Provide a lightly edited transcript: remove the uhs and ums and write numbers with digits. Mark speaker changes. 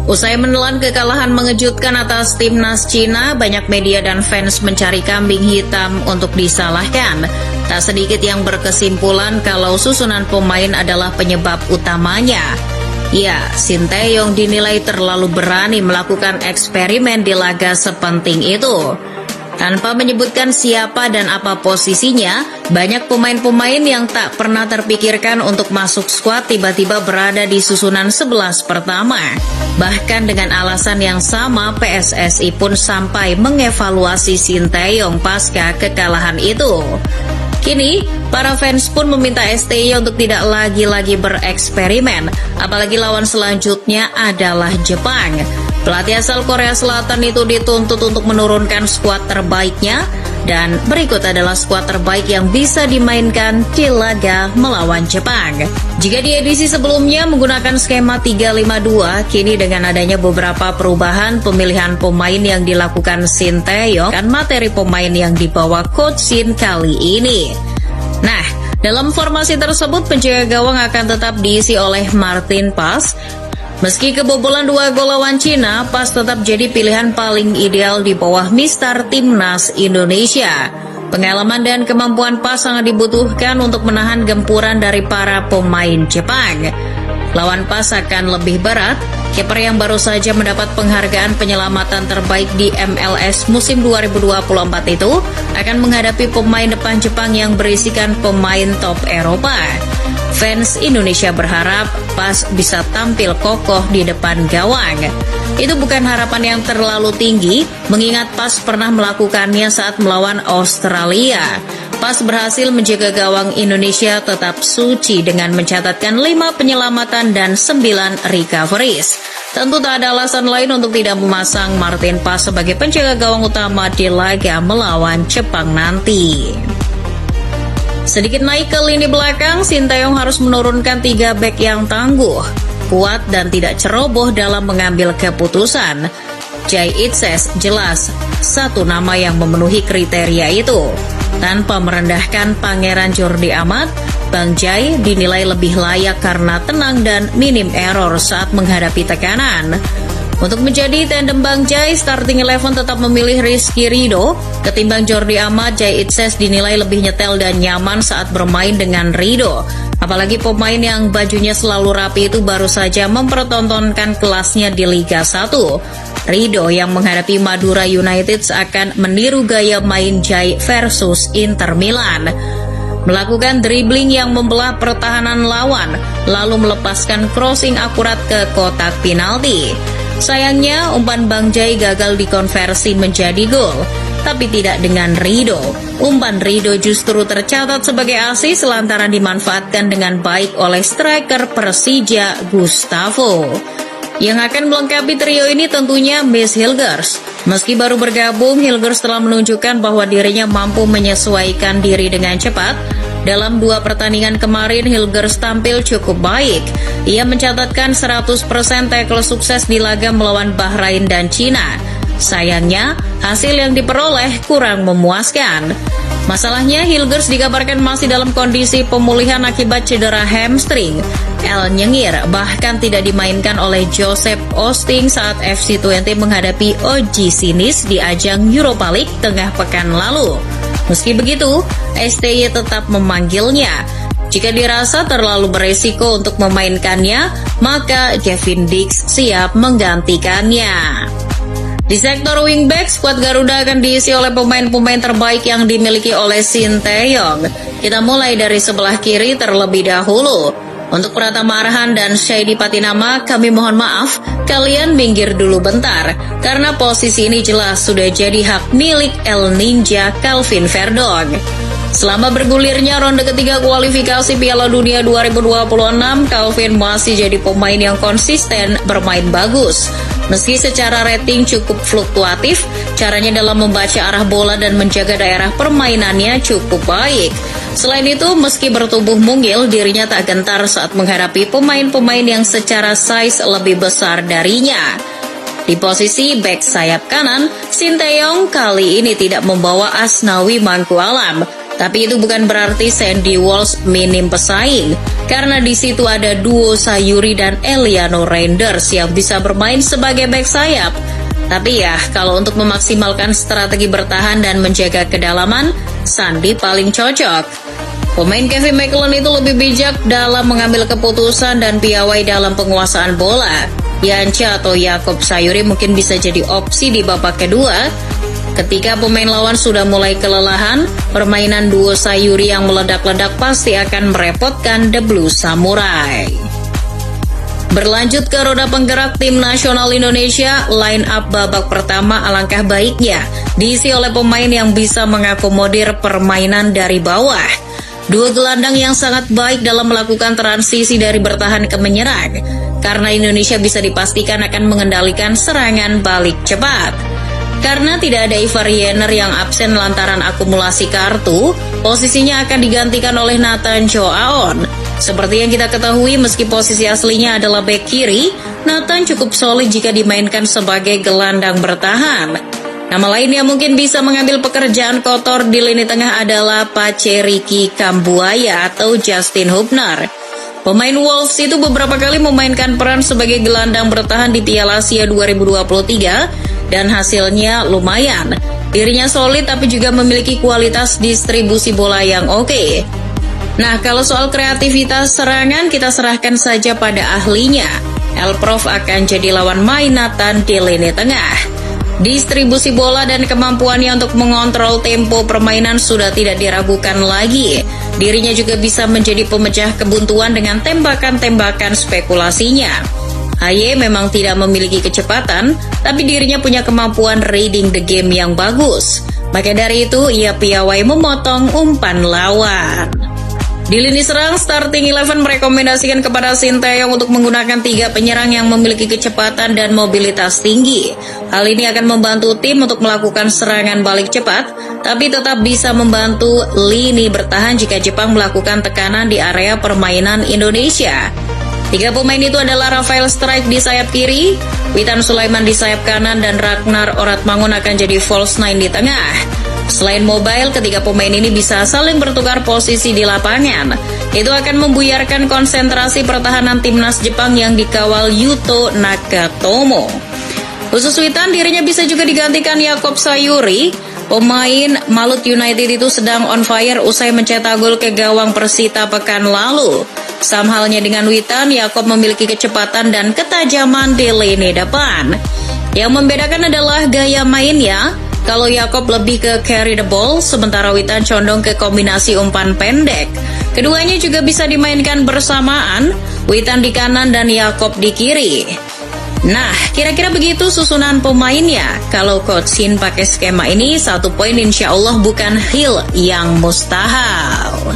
Speaker 1: Usai menelan kekalahan mengejutkan atas timnas Cina, banyak media dan fans mencari kambing hitam untuk disalahkan. Tak sedikit yang berkesimpulan kalau susunan pemain adalah penyebab utamanya. Ya, Sinteyong dinilai terlalu berani melakukan eksperimen di laga sepenting itu. Tanpa menyebutkan siapa dan apa posisinya, banyak pemain-pemain yang tak pernah terpikirkan untuk masuk skuad tiba-tiba berada di susunan 11 pertama. Bahkan dengan alasan yang sama, PSSI pun sampai mengevaluasi Sinteyong pasca kekalahan itu. Kini, para fans pun meminta STY untuk tidak lagi-lagi bereksperimen, apalagi lawan selanjutnya adalah Jepang. Pelatih asal Korea Selatan itu dituntut untuk menurunkan skuad terbaiknya, dan berikut adalah skuad terbaik yang bisa dimainkan di laga melawan Jepang. Jika di edisi sebelumnya menggunakan skema 3-5-2, kini dengan adanya beberapa perubahan pemilihan pemain yang dilakukan Sinteyong dan materi pemain yang dibawa Coach Shin kali ini. Nah, dalam formasi tersebut penjaga gawang akan tetap diisi oleh Martin Paes. Meski kebobolan 2 gol lawan Cina, Paes tetap jadi pilihan paling ideal di bawah Mister Timnas Indonesia. Pengalaman dan kemampuan Paes sangat dibutuhkan untuk menahan gempuran dari para pemain Jepang. Lawan Paes akan lebih berat. Kiper yang baru saja mendapat penghargaan penyelamatan terbaik di MLS musim 2024 itu akan menghadapi pemain depan Jepang yang berisikan pemain top Eropa. Fans Indonesia berharap Paes bisa tampil kokoh di depan gawang. Itu bukan harapan yang terlalu tinggi, mengingat Paes pernah melakukannya saat melawan Australia. Paes berhasil menjaga gawang Indonesia tetap suci dengan mencatatkan 5 penyelamatan dan 9 recoveries. Tentu tak ada alasan lain untuk tidak memasang Martin Paes sebagai penjaga gawang utama di laga melawan Jepang nanti. Sedikit naik ke lini belakang, Sinteyong harus menurunkan 3 bek yang tangguh, kuat dan tidak ceroboh dalam mengambil keputusan. Jai Itses jelas satu nama yang memenuhi kriteria itu. Tanpa merendahkan Pangeran Jordi Amat, Bang Jai dinilai lebih layak karena tenang dan minim error saat menghadapi tekanan. Untuk menjadi tandem Bang Jai, starting 11 tetap memilih Rizky Ridho. Ketimbang Jordi Amat, Jai Itses dinilai lebih nyetel dan nyaman saat bermain dengan Ridho. Apalagi pemain yang bajunya selalu rapi itu baru saja mempertontonkan kelasnya di Liga 1. Ridho yang menghadapi Madura United akan meniru gaya main Jai versus Inter Milan. Melakukan dribbling yang membelah pertahanan lawan, lalu melepaskan crossing akurat ke kotak penalti. Sayangnya, umpan Bang Jai gagal dikonversi menjadi gol, tapi tidak dengan Ridho. Umpan Ridho justru tercatat sebagai assist lantaran dimanfaatkan dengan baik oleh striker Persija Gustavo. Yang akan melengkapi trio ini tentunya Miss Hilgers. Meski baru bergabung, Hilgers telah menunjukkan bahwa dirinya mampu menyesuaikan diri dengan cepat. Dalam 2 pertandingan kemarin, Hilgers tampil cukup baik. Ia mencatatkan 100% tackle sukses di laga melawan Bahrain dan Cina. Sayangnya, hasil yang diperoleh kurang memuaskan. Masalahnya, Hilgers dikabarkan masih dalam kondisi pemulihan akibat cedera hamstring. El nyengir bahkan tidak dimainkan oleh Joseph Osting saat FC20 menghadapi OG Sinis di ajang Europa League tengah pekan lalu. Meski begitu, STY tetap memanggilnya. Jika dirasa terlalu beresiko untuk memainkannya, maka Kevin Dix siap menggantikannya. Di sektor wingback, skuad Garuda akan diisi oleh pemain-pemain terbaik yang dimiliki oleh Sinteyong. Kita mulai dari sebelah kiri terlebih dahulu. Untuk Pratama Arhan dan Syaidi Patinama, kami mohon maaf, kalian minggir dulu bentar, karena posisi ini jelas sudah jadi hak milik El Ninja Calvin Verdong. Selama bergulirnya ronde ketiga kualifikasi Piala Dunia 2026, Calvin masih jadi pemain yang konsisten bermain bagus. Meski secara rating cukup fluktuatif, caranya dalam membaca arah bola dan menjaga daerah permainannya cukup baik. Selain itu, meski bertubuh mungil, dirinya tak gentar saat menghadapi pemain-pemain yang secara size lebih besar darinya. Di posisi bek sayap kanan, Sinteyong kali ini tidak membawa Asnawi Mangkualam. Tapi itu bukan berarti Sandy Walsh minim pesaing, karena di situ ada duo Sayuri dan Eliano Reinders yang bisa bermain sebagai bek sayap. Tapi ya, kalau untuk memaksimalkan strategi bertahan dan menjaga kedalaman, Sandy paling cocok. Pemain Kevin McClellan itu lebih bijak dalam mengambil keputusan dan piawai dalam penguasaan bola. Yancha atau Yakob Sayuri mungkin bisa jadi opsi di babak kedua. Ketika pemain lawan sudah mulai kelelahan, permainan duo Sayuri yang meledak-ledak pasti akan merepotkan The Blue Samurai. Berlanjut ke roda penggerak tim nasional Indonesia, line up babak pertama alangkah baiknya diisi oleh pemain yang bisa mengakomodir permainan dari bawah. Dua gelandang yang sangat baik dalam melakukan transisi dari bertahan ke menyerang, karena Indonesia bisa dipastikan akan mengendalikan serangan balik cepat. Karena tidak ada Ivar Yener yang absen lantaran akumulasi kartu, posisinya akan digantikan oleh Nathan Choaon. Seperti yang kita ketahui, meski posisi aslinya adalah bek kiri, Nathan cukup solid jika dimainkan sebagai gelandang bertahan. Nama lain yang mungkin bisa mengambil pekerjaan kotor di lini tengah adalah Pace Ricky Kambuaya atau Justin Hubner. Pemain Wolves itu beberapa kali memainkan peran sebagai gelandang bertahan di Piala Asia 2023 dan hasilnya lumayan. Dirinya solid tapi juga memiliki kualitas distribusi bola yang oke. Nah, kalau soal kreativitas serangan kita serahkan saja pada ahlinya. El Prof akan jadi lawan main Nathan di lini tengah. Distribusi bola dan kemampuannya untuk mengontrol tempo permainan sudah tidak diragukan lagi. Dirinya juga bisa menjadi pemecah kebuntuan dengan tembakan-tembakan spekulasinya. Haye memang tidak memiliki kecepatan, tapi dirinya punya kemampuan reading the game yang bagus. Maka dari itu, ia piawai memotong umpan lawan. Di lini serang, Starting 11 merekomendasikan kepada Sinteyong untuk menggunakan 3 penyerang yang memiliki kecepatan dan mobilitas tinggi. Hal ini akan membantu tim untuk melakukan serangan balik cepat, tapi tetap bisa membantu lini bertahan jika Jepang melakukan tekanan di area permainan Indonesia. 3 pemain itu adalah Rafael Strike di sayap kiri, Witan Sulaiman di sayap kanan, dan Ragnar Oratmangun akan jadi false 9 di tengah. Selain mobile, ketiga pemain ini bisa saling bertukar posisi di lapangan. Itu akan membuyarkan konsentrasi pertahanan timnas Jepang yang dikawal Yuto Nakatomo. Khusus Witan, dirinya bisa juga digantikan Yakob Sayuri. Pemain Malut United itu sedang on fire usai mencetak gol ke gawang Persita pekan lalu. Sama halnya dengan Witan, Yakob memiliki kecepatan dan ketajaman di lini depan. Yang membedakan adalah gaya mainnya. Kalau Yakob lebih ke carry the ball, sementara Witan condong ke kombinasi umpan pendek. Keduanya juga bisa dimainkan bersamaan, Witan di kanan dan Yakob di kiri. Nah, kira-kira begitu susunan pemainnya. Kalau Coach Shin pakai skema ini, 1 poin insya Allah bukan hal yang mustahil.